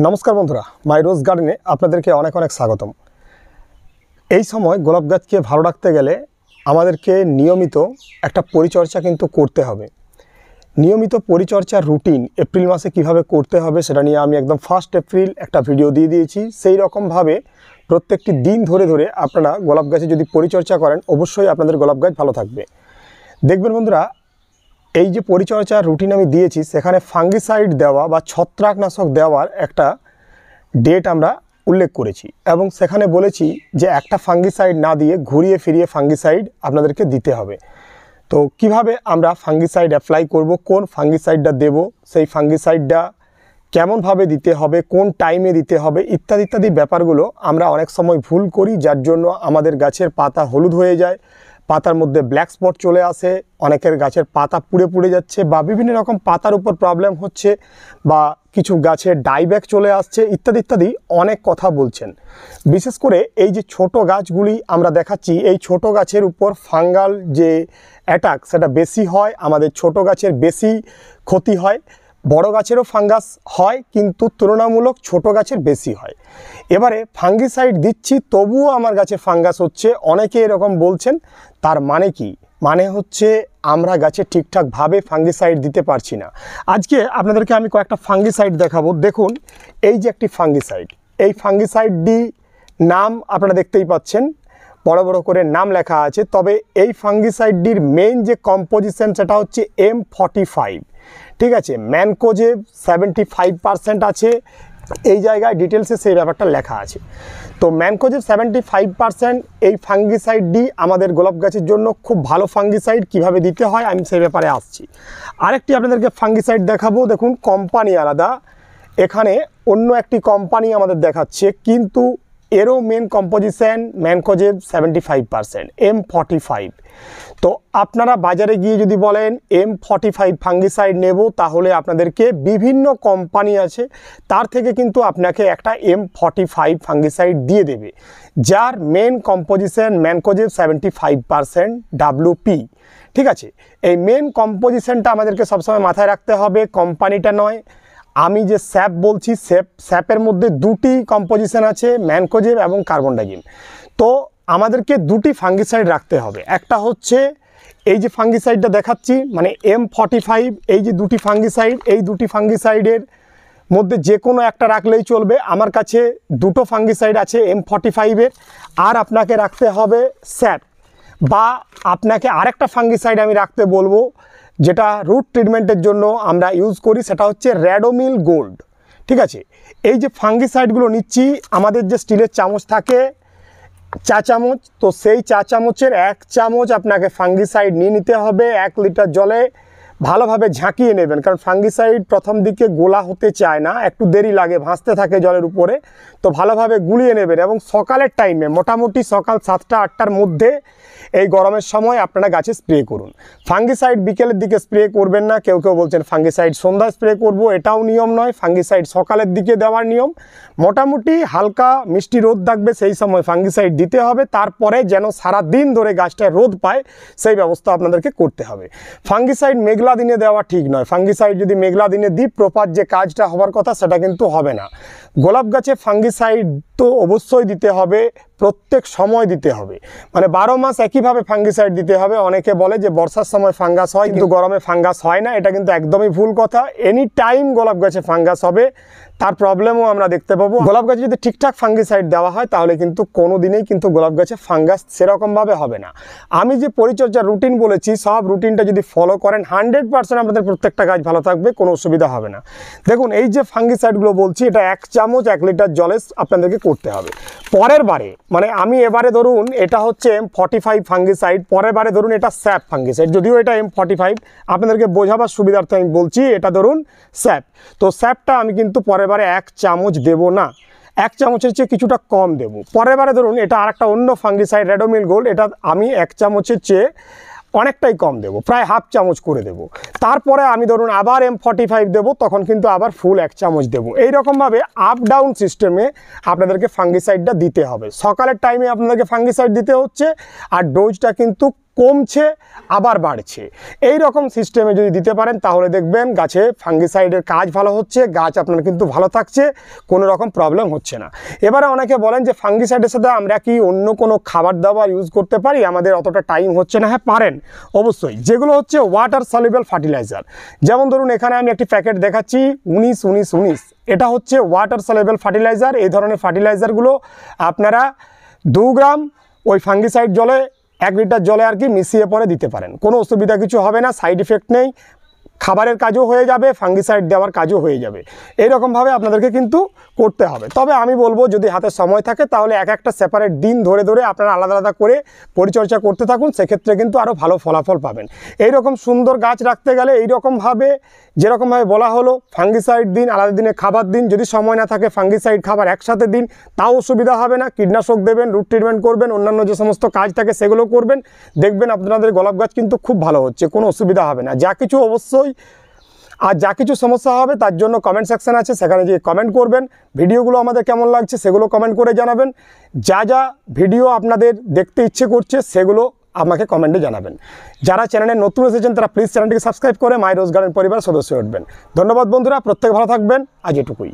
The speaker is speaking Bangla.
নমস্কার বন্ধুরা, মাই রোজ গার্ডেনে আপনাদেরকে অনেক অনেক স্বাগতম। এই সময় গোলাপ গাছকে ভালো রাখতে গেলে আমাদেরকে নিয়মিত একটা পরিচর্যা কিন্তু করতে হবে। নিয়মিত পরিচর্যার রুটিন এপ্রিল মাসে কিভাবে করতে হবে সেটা নিয়ে আমি একদম 1 এপ্রিল একটা ভিডিও দিয়ে দিয়েছি। সেই রকমভাবে প্রত্যেকটি দিন ধরে ধরে আপনারা গোলাপ গাছে যদি পরিচর্যা করেন অবশ্যই আপনাদের গোলাপ গাছ ভালো থাকবে। দেখবেন বন্ধুরা, এই যে পরিচর্যার রুটিন আমি দিয়েছি সেখানে ফাঙ্গিসাইড দেওয়া বা ছত্রাকনাশক দেওয়ার একটা ডেট আমরা উল্লেখ করেছি এবং সেখানে বলেছি যে একটা ফাঙ্গিসাইড না দিয়ে ঘুরিয়ে ফিরিয়ে ফাঙ্গিসাইড আপনাদেরকে দিতে হবে। তো কিভাবে আমরা ফাঙ্গিসাইড অ্যাপ্লাই করব, কোন ফাঙ্গিসাইডটা দেব, সেই ফাঙ্গিসাইডটা কেমনভাবে দিতে হবে, কোন টাইমে দিতে হবে ইত্যাদি ইত্যাদি ব্যাপারগুলো আমরা অনেক সময় ভুল করি, যার জন্য আমাদের গাছের পাতা হলুদ হয়ে যায়, পাতার মধ্যে ব্ল্যাক স্পট চলে আসে, অনেকের গাছের পাতা পুড়ে পুড়ে যাচ্ছে বা বিভিন্ন রকম পাতার উপর প্রবলেম হচ্ছে বা কিছু গাছে ডাইব্যাক চলে আসছে ইত্যাদি ইত্যাদি অনেক কথা বলছেন। বিশেষ করে এই যে ছোট গাছগুলি আমরা দেখাচ্ছি, এই ছোট গাছের উপর ফাঙ্গাল যে অ্যাটাক সেটা বেশি হয়, আমাদের ছোট গাছের বেশি ক্ষতি হয়। বড় গাছেরও ফাঙ্গাস হয় কিন্তু তুলনামূলক ছোট গাছের বেশি হয়। এবারে ফাঙ্গিসাইড দিচ্ছি তবুও আমার গাছে ফাঙ্গাস হচ্ছে, অনেকে এরকম বলছেন। তার মানে কি? মানে হচ্ছে আমরা গাছে ঠিকঠাকভাবে ফাঙ্গিসাইড দিতে পারছি না। আজকে আপনাদেরকে আমি কয়েকটা ফাঙ্গিসাইড দেখাবো। দেখুন, এই যে একটি ফাঙ্গিসাইড, এই ফাঙ্গিসাইডটি নাম আপনারা দেখতেই পাচ্ছেন, বড় বড় করে নাম লেখা আছে। তবে এই ফাঙ্গিসাইডটির মেইন যে কম্পোজিশন সেটা হচ্ছে M45। ঠিক আছে, ম্যানকোজেব 75% আছে, এই জায়গায় ডিটেলসে সেই ব্যাপারটা লেখা আছে। তো ম্যানকোজেব 75% এই ফাঙ্গিসাইডটি আমাদের গোলাপ গাছের জন্য খুব ভালো ফাঙ্গিসাইড। কিভাবে দিতে হয় আমি সেই ব্যাপারে আসছি। আরেকটি আপনাদেরকে ফাঙ্গিসাইড দেখাবো। দেখুন, কোম্পানি আলাদা, এখানে অন্য একটি কোম্পানি আমাদের দেখাচ্ছে, কিন্তু এরও মেন কম্পোজিশন ম্যানকোজেব 75% M45। তো আপনারা বাজারে গিয়ে যদি বলেন M45 ফাঙ্গিসাইড নেব, তাহলে আপনাদেরকে বিভিন্ন কোম্পানি আছে, তার থেকে কিন্তু আপনাকে একটা M45 ফাঙ্গিসাইড দিয়ে দেবে, যার মেন কম্পোজিশন ম্যানকোজেব 75% WP। ঠিক আছে, এই মেন কম্পোজিশনটা আমাদেরকে সবসময় মাথায় রাখতে হবে, কোম্পানিটা নয়। আমি যে স্যাপ বলছি, স্যাপের মধ্যে দুটি কম্পোজিশন আছে, ম্যানকোজেব এবং কার্বনডাজিম। তো আমাদেরকে দুটি ফাঙ্গিসাইড রাখতে হবে। একটা হচ্ছে এই যে ফাঙ্গিসাইডটা দেখাচ্ছি, মানে M45। এই যে দুটি ফাঙ্গিসাইড, এই দুটি ফাঙ্গিসাইডের মধ্যে যে কোনো একটা রাখলেই চলবে। আমার কাছে দুটো ফাঙ্গিসাইড আছে M45-এর। আর আপনাকে রাখতে হবে স্যাপ, বা আপনাকে আরেকটা ফাঙ্গিসাইড আমি রাখতে বলবো যেটা রুট ট্রিটমেন্টের জন্য আমরা ইউজ করি, সেটা হচ্ছে র্যাডোমিল গোল্ড। ঠিক আছে, এই যে ফাঙ্গিসাইডগুলো নিচ্ছি, আমাদের যে স্টিলের চামচ থাকে চা চামচ, তো সেই চা চামচের 1 চামচ আপনাকে ফাঙ্গিসাইড নিয়ে নিতে হবে। 1 লিটার জলে ভালোভাবে ঝাঁকিয়ে নেবেন, কারণ ফাঙ্গিসাইড প্রথম দিকে গোলা হতে চায় না, একটু দেরি লাগে, ভাসতে থাকে জলের উপরে। তো ভালোভাবে গুলিয়ে নেবেন এবং সকালের টাইমে, মোটামুটি সকাল 7টা-8টার মধ্যে এই গরমের সময় আপনারা গাছে স্প্রে করুন। ফাঙ্গিসাইড বিকেলের দিকে স্প্রে করবেন না। কেউ কেউ বলছেন ফাঙ্গিসাইড সন্ধ্যায় স্প্রে করব, এটাও নিয়ম নয়। ফাঙ্গিসাইড সকালের দিকে দেওয়ার নিয়ম। মোটামুটি হালকা মিষ্টি রোদ থাকবে সেই সময় ফাঙ্গিসাইড দিতে হবে, তারপরে যেন সারা দিন ধরে গাছটায় রোদ পায় সেই ব্যবস্থা আপনাদেরকে করতে হবে। ফাঙ্গিসাইড মেঘলা দিনে দেওয়া ঠিক নয়। ফাঙ্গিসাইড যদি মেঘলা দিনে দিই, প্রপার যে কাজটা হওয়ার কথা সেটা কিন্তু হবে না। গোলাপ গাছে ফাঙ্গিসাইড তো অবশ্যই দিতে হবে, প্রত্যেক সময় দিতে হবে, মানে 12 মাস একইভাবে ফাঙ্গিসাইড দিতে হবে। অনেকে বলে যে বর্ষার সময় ফাঙ্গাস হয়, কিন্তু গরমে ফাঙ্গাস হয় না, এটা কিন্তু একদমই ভুল কথা। এনি টাইম গোলাপ গাছে ফাঙ্গাস হবে, তার প্রবলেমও আমরা দেখতে পাবো। গোলাপ গাছে যদি ঠিকঠাক ফাঙ্গিসাইড দেওয়া হয় তাহলে কিন্তু কোনো দিনেই কিন্তু গোলাপ গাছে ফাঙ্গাস সেরকমভাবে হবে না। আমি যে পরিচর্যার রুটিন বলেছি, সব রুটিনটা যদি ফলো করেন 100% আপনাদের প্রত্যেকটা গাছ ভালো থাকবে, কোনো অসুবিধা হবে না। দেখুন, এই যে ফাঙ্গিসাইডগুলো বলছি, এটা 1 চামচ 1 লিটার জলে আপনাদেরকে করতে হবে। পরের বারে, মানে আমি এবারে ধরুন এটা হচ্ছে M45 ফাঙ্গিসাইড, পরের বারে ধরুন এটা স্যাপ ফাঙ্গিসাইড, যদিও এটা M45, আপনাদেরকে বোঝাবার সুবিধার্থে আমি বলছি এটা ধরুন স্যাপ। তো স্যাপটা আমি কিন্তু পরের বারে 1 চামচ দেব না, 1 চামচের চেয়ে কিছুটা কম দেব। পরের বারে ধরুন এটা আরেকটা অন্য ফাঙ্গিসাইড র্যাডোমিল গোল্ড, এটা আমি 1 চামচের চেয়ে অনেকটাই কম দেব, প্রায় হাফ চামচ করে দেব। তারপরে আমি ধরুন আবার M45 দেব, তখন কিন্তু আবার ফুল 1 চামচ দেব। এইরকমভাবে আপ ডাউন সিস্টেমে আপনাদেরকে ফাঙ্গিসাইডটা দিতে হবে। সকালের টাইমে আপনাদেরকে ফাঙ্গিসাইড দিতে হচ্ছে, আর ডোজটা কিন্তু কমছে আবার বাড়ছে। এই রকম সিস্টেমে যদি দিতে পারেন তাহলে দেখবেন গাছে ফাঙ্গিসাইডের কাজ ভালো হচ্ছে, গাছ আপনার কিন্তু ভালো থাকছে, কোনো রকম প্রবলেম হচ্ছে না। এবারে অনেকে বলেন যে ফাঙ্গিসাইডের সাথে আমরা কি অন্য কোনো খাবার দাবার ইউজ করতে পারি, আমাদের অতটা টাইম হচ্ছে না। হ্যাঁ পারেন অবশ্যই, যেগুলো হচ্ছে ওয়াটার সলিউবল ফার্টিলাইজার। যেমন ধরুন এখানে আমি একটি প্যাকেট দেখাচ্ছি 19-19-19, এটা হচ্ছে ওয়াটার সলিউবল ফার্টিলাইজার। এই ধরনের ফার্টিলাইজারগুলো আপনারা 2 গ্রাম ওই ফাঙ্গিসাইড জলে 1 লিটার জলে আর কি মিশিয়ে পরে দিতে পারেন, কোনো অসুবিধা কিছু হবে না, সাইড ইফেক্ট নেই, খাবারের কাজও হয়ে যাবে, ফাঙ্গিসাইড দেওয়ার কাজও হয়ে যাবে। এইরকমভাবে আপনাদেরকে কিন্তু করতে হবে। তবে আমি বলবো যদি হাতে সময় থাকে তাহলে একটা সেপারেট দিন ধরে ধরে আপনারা আলাদা আলাদা করে পরিচর্যা করতে থাকুন, সেক্ষেত্রে কিন্তু আরও ভালো ফলাফল পাবেন। এইরকম সুন্দর গাছ রাখতে গেলে এইরকমভাবে যেরকমভাবে বলা হলো ফাঙ্গিসাইড দিন, আলাদা দিনে খাবার দিন, যদি সময় না থাকে ফাঙ্গিসাইড খাবার একসাথে দিন, তাও অসুবিধা হবে না। কীটনাশক দেবেন, রুট ট্রিটমেন্ট করবেন, অন্যান্য যে সমস্ত কাজ থাকে সেগুলো করবেন, দেখবেন আপনাদের গোলাপ গাছ কিন্তু খুব ভালো হচ্ছে, কোনো অসুবিধা হবে না। যা কিছু অবশ্যই আর যা কিছু সমস্যা হবে তার জন্য কমেন্ট সেকশন আছে, সেখানে গিয়ে কমেন্ট করবেন। ভিডিওগুলো আমাদের কেমন লাগছে সেগুলো কমেন্ট করে জানাবেন। যা যা ভিডিও আপনাদের দেখতে ইচ্ছে করছে সেগুলো আমাকে কমেন্টে জানাবেন। যারা চ্যানেলে নতুন এসেছেন তারা প্লিজ চ্যানেলটিকে সাবস্ক্রাইব করে মাই রোজ গার্ডেন পরিবার সদস্য উঠবেন। ধন্যবাদ বন্ধুরা, প্রত্যেকে ভালো থাকবেন। আজ এটুকুই।